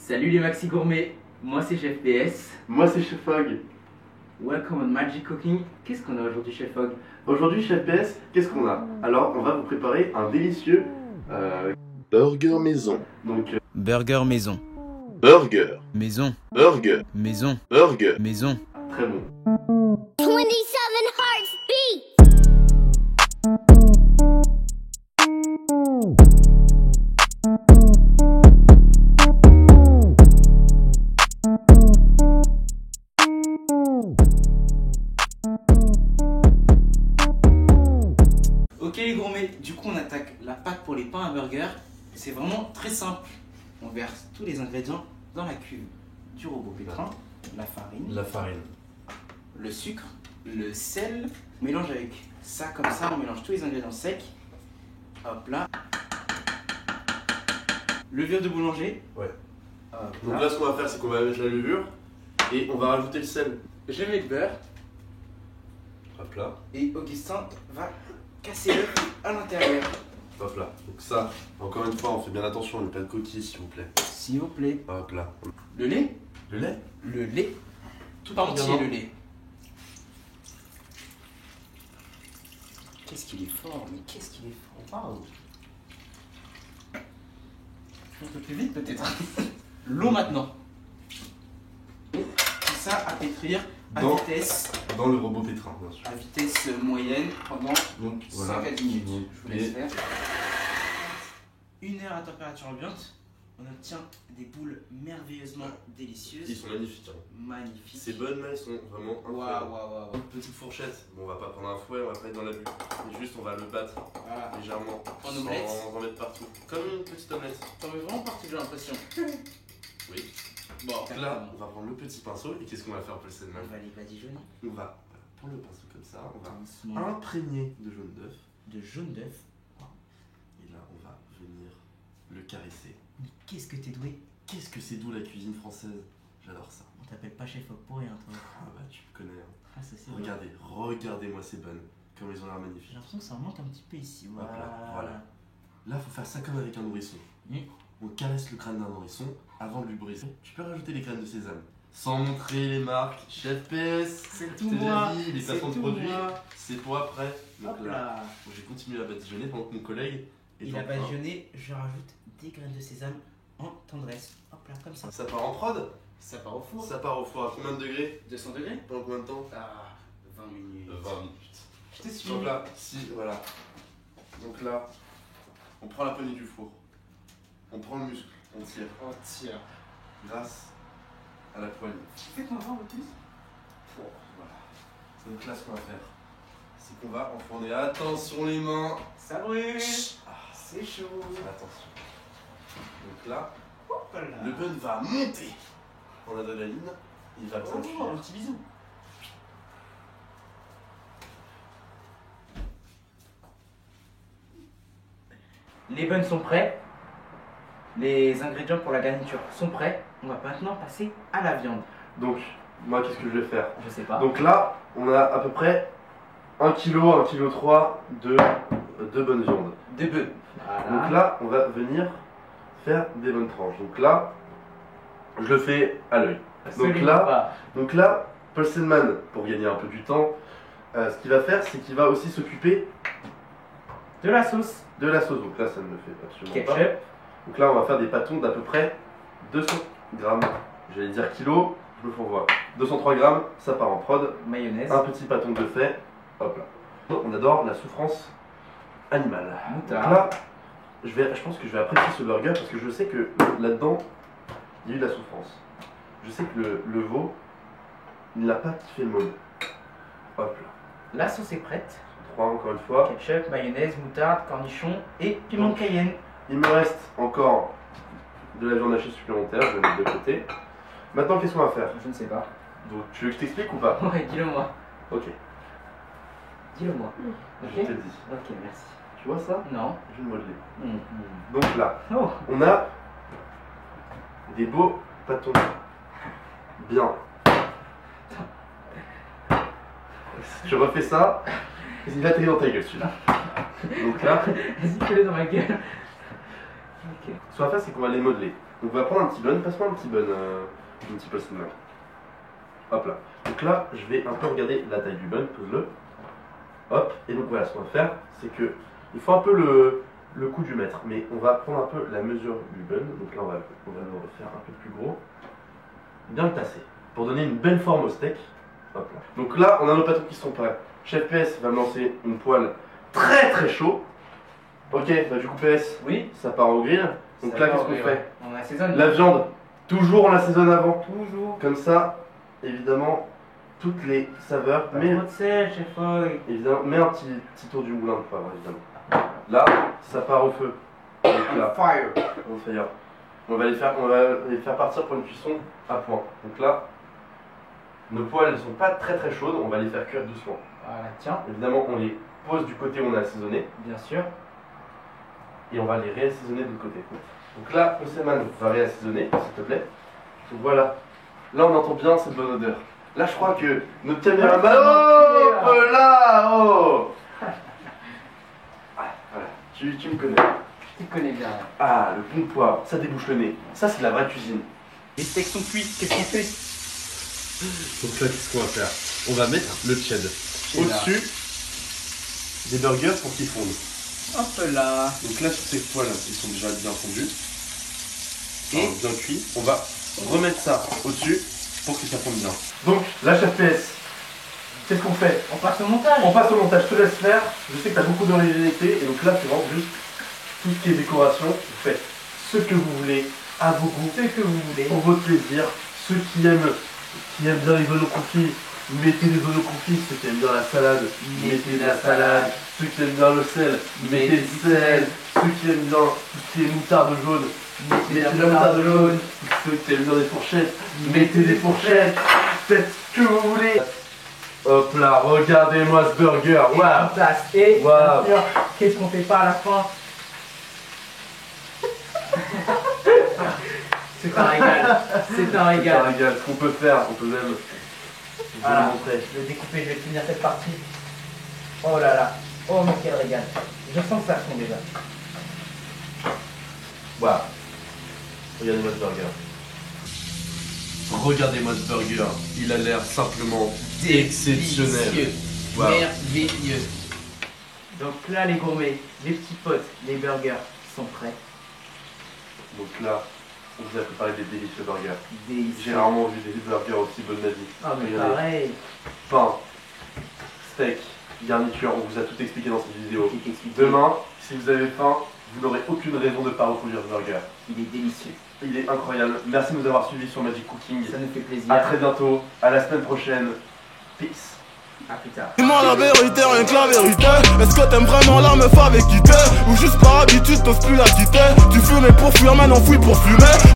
Salut les maxi gourmets, moi c'est Chef PS. Moi c'est Chef Fogg. Welcome on Magic Cooking. Qu'est-ce qu'on a aujourd'hui Chef Fogg? Aujourd'hui Chef PS, qu'est-ce qu'on a? Alors on va vous préparer un délicieux burger maison. Donc burger maison. Burger. Maison. Burger. Maison. Burger. Maison. Très bon. 27 hearts beat. Ok les gourmets, du coup on attaque la pâte pour les pains à burger. C'est vraiment très simple. On verse tous les ingrédients dans la cuve. Du robot pétrin, la farine, le sucre, le sel. On mélange avec ça comme ça, on mélange tous les ingrédients secs. Hop là. Levure de boulanger. Ouais. Hop Donc là ce qu'on va faire c'est qu'on va mettre la levure et on va rajouter le sel. Je mets le beurre Hop là. et Augustin va casser l'œuf à l'intérieur. Hop là. Donc ça, encore une fois on fait bien attention, on ne met pas de coquilles s'il vous plaît. S'il vous plaît. Hop là. Le lait. Le lait. Le lait. Tout entier Évidemment. le lait. Qu'est-ce qu'il est fort, mais qu'est-ce qu'il est fort. Waouh. Un peu plus vite peut-être. L'eau maintenant. Et tout ça à pétrir à Dans- vitesse. Dans le robot pétrin bien sûr. À vitesse moyenne pendant Donc 5 à 10 minutes. Donc, Je vous laisse faire. 1 heure à température ambiante. On obtient des boules merveilleusement délicieuses. Ils sont magnifiques. Hein. Magnifiques. Ces bonnes là, elles sont vraiment Waouh, incroyables. waouh, waouh. Une petite fourchette. Bon, on va pas prendre un fouet, on va pas être dans la bulle. Mais juste, on va le battre Voilà. légèrement. En omelette. Sans en mettre partout. Comme une petite omelette. T'en veux vraiment partout, j'ai l'impression. Oui. Bon, Donc là, on va prendre le petit pinceau. Et qu'est-ce qu'on va faire, Paul Selman? on va les badigeonner. On va prendre le pinceau comme ça. On va Doucement. imprégner de jaune d'œuf. De jaune d'œuf. Et là, on va venir le caresser. Mais qu'est-ce que t'es doué? Qu'est-ce que c'est doux la cuisine française. J'adore ça. On t'appelle pas chef Fogg pour rien, toi. Ah bah, tu me connais. Hein. Ah, ça c'est vrai. Regardez-moi ces bonnes. Comme ils ont l'air magnifiques. J'ai l'impression que ça manque un petit peu ici. Hop Voilà. là, voilà. Là, faut faire ça comme avec un nourrisson. Mmh. On caresse le crâne d'un nourrisson avant de lui briser. Tu peux rajouter les graines de sésame. Sans montrer les marques. Chef PS. C'est tout T'es moi. déjà dit, les C'est placements de tout produits, moi. c'est pour après. Donc Hop là, là. bon, j'ai continué à badigeonner pendant que mon collègue est Il en a train. badigeonné, je rajoute des graines de sésame en tendresse. Hop là, comme ça. Ça part en prod. Ça part au four. Ça part au four à combien de degrés? 200 degrés. Pendant combien de temps? Ah, 20 minutes. 20 minutes. Je te suis. Donc là, voilà. Donc là, on prend la poignée du four. On prend le muscle. On tire. Oh, tiens. Grâce à la poignée. Faites-moi voir le plus. Bon, voilà. Donc là, ce qu'on va faire, c'est qu'on va enfourner. Attention les mains. Ça brûle. Ah, C'est chaud. attention. Donc là, Hop là. le bun va monter en adrénaline. Il va bien Oh, cuire. un petit bisou. Les buns sont prêts. Les ingrédients pour la garniture sont prêts. On va maintenant passer à la viande. Donc, moi, qu'est-ce que je vais faire? Je sais pas. Donc là, on a à peu près 1 kg, 1,3 kg de bonne viande. de bœufs. Voilà. Donc là, on va venir faire des bonnes tranches. Donc là, je le fais à l'œil. Absolument là, pas. Donc là, Paul Selman, pour gagner un peu du temps, ce qu'il va faire, c'est qu'il va aussi s'occuper De la sauce. de la sauce. Donc là, ça ne le fait absolument pas. Ketchup. Donc là, on va faire des pâtons d'à peu près 200 grammes. J'allais dire kilos, je me fourvoie. 203 grammes, ça part en prod. Mayonnaise. Un petit pâton de fait, hop là. On adore la souffrance animale. Moutarde. Donc là, je pense que je vais apprécier ce burger parce que je sais que là-dedans, il y a eu de la souffrance. Je sais que le veau, il n'a pas kiffé le mode. Hop là. La sauce est prête. 3 encore une fois. Ketchup, mayonnaise, moutarde, cornichon et piment de Cayenne. Il me reste encore de la viande hachée supplémentaire, je vais mettre de côté. Maintenant, qu'est-ce qu'on va faire? Je ne sais pas. Donc, tu veux que je t'explique ou pas? Ouais, dis-le moi. Ok, Dis-le moi. je Ok. te le dis. Ok, merci. Tu vois ça? Non. Je vais le modeler. Hum, Donc là, Oh. on a des beaux pâtons. Bien. Je refais ça. Il va atterrir dans ta gueule celui-là. Donc là, Vas-y, fais-le dans ma gueule. Ok. ce qu'on va faire, c'est qu'on va les modeler. Donc on va prendre un petit bun, passe-moi un petit bun, un petit post-it note. Hop là. Donc là, je vais un peu regarder la taille du bun, pose-le. Hop, et donc voilà, ce qu'on va faire, c'est que il faut un peu le coup du mètre, mais on va prendre un peu la mesure du bun. Donc là, on va le refaire un peu plus gros. Bien le tasser, pour donner une belle forme au steak. Hop là. Donc là, on a nos patrons qui sont prêts. Chef PS va me lancer une poêle très très chaud. Ok, bah du coup PS, Oui. ça part au grill. Donc Ça là, part qu'est-ce au qu'on grill, fait? ouais. On assaisonne. La viande, toujours on l'assaisonne avant. Toujours. Comme ça, évidemment, toutes les saveurs. Pas Mais trop de sel, chef Foy. évidemment, mets un petit tour du moulin de poivre, évidemment. Là, ça part au feu. Donc là, Fire. on va faire. On va les faire partir pour une cuisson à point. Donc là, nos poêles ne sont pas très très chaudes, on va les faire cuire doucement. Voilà, tiens. Évidemment, on les pose du côté où on a assaisonné Bien sûr. et on va les réassaisonner de l'autre côté. Donc là, Oseman va réassaisonner, s'il te plaît. Donc voilà, là on entend bien cette bonne odeur. Là, je crois que notre caméraman. Oh là, oh. Voilà, tu me connais. Tu connais bien. Ah, le bon poivre, ça débouche le nez. Ça, c'est de la vraie cuisine. Les steaks sont cuits, qu'est-ce qu'on fait? Donc là, qu'est-ce qu'on va faire? On va mettre le cheddar au-dessus des burgers pour qu'ils fondent. Hop là. Donc là, sur ces poêles, ils sont déjà bien fondus. Et bien cuits. On va remettre ça au-dessus pour que ça fonde bien. Donc, la chef PS, qu'est-ce qu'on fait? on passe au montage. On passe au montage, je te laisse faire. Je sais que tu as beaucoup d'originalité et donc là, c'est vraiment juste tout ce qui est décoration. Vous faites ce que vous voulez, à vos goûts, Ce que vous voulez. pour votre plaisir. Ceux qui aiment bien les oignons confits, mettez des oignons confits. Ceux qui aiment bien la salade, mettez de la salade. Ceux qui aiment bien le sel, mettez du sel. Ceux qui aiment bien tout ce qui est moutarde jaune, mettez de la moutarde jaune. Ceux qui aiment bien des fourchettes, mettez des fourchettes. Faites ce que vous voulez. Hop là, regardez-moi ce burger. Waouh! Place. Et Waouh. bien sûr, qu'est-ce qu'on fait pas à la fin? C'est un régal. C'est un C'est un régal. régal. Ce qu'on peut faire, on peut même vous Voilà. le montrer. Je vais découper, je vais finir cette partie. Oh là là. Oh mais quel régal. Je sens que ça fond déjà. Waouh! Regardez-moi ce burger. Regardez-moi ce burger. Il a l'air simplement exceptionnel. Délicieux. Waouh. Merveilleux. Donc là les gourmets, les petits potes, les burgers sont prêts. Donc là, on vous a préparé des délicieux burgers. J'ai Délicieux. rarement vu des burgers aussi bonnes de ma vie. Ah mais Regardez. pareil. Pain, steak, garniture, on vous a tout expliqué dans cette vidéo. Qui t'explique. Demain, si vous avez faim, vous n'aurez aucune raison de ne pas reproduire ce burger. Il est délicieux. Il est incroyable. Merci de nous avoir suivis sur Magic Cooking. Ça nous fait plaisir. A très bientôt, à la semaine prochaine. Peace. À plus tard. Dis-moi la vérité, rien que la vérité. Est-ce que t'aimes vraiment la meuf avec qui t'es? Ou juste par habitude t'oses plus la quitter? Tu fumais pour fuir, maintenant fouille pour fumer.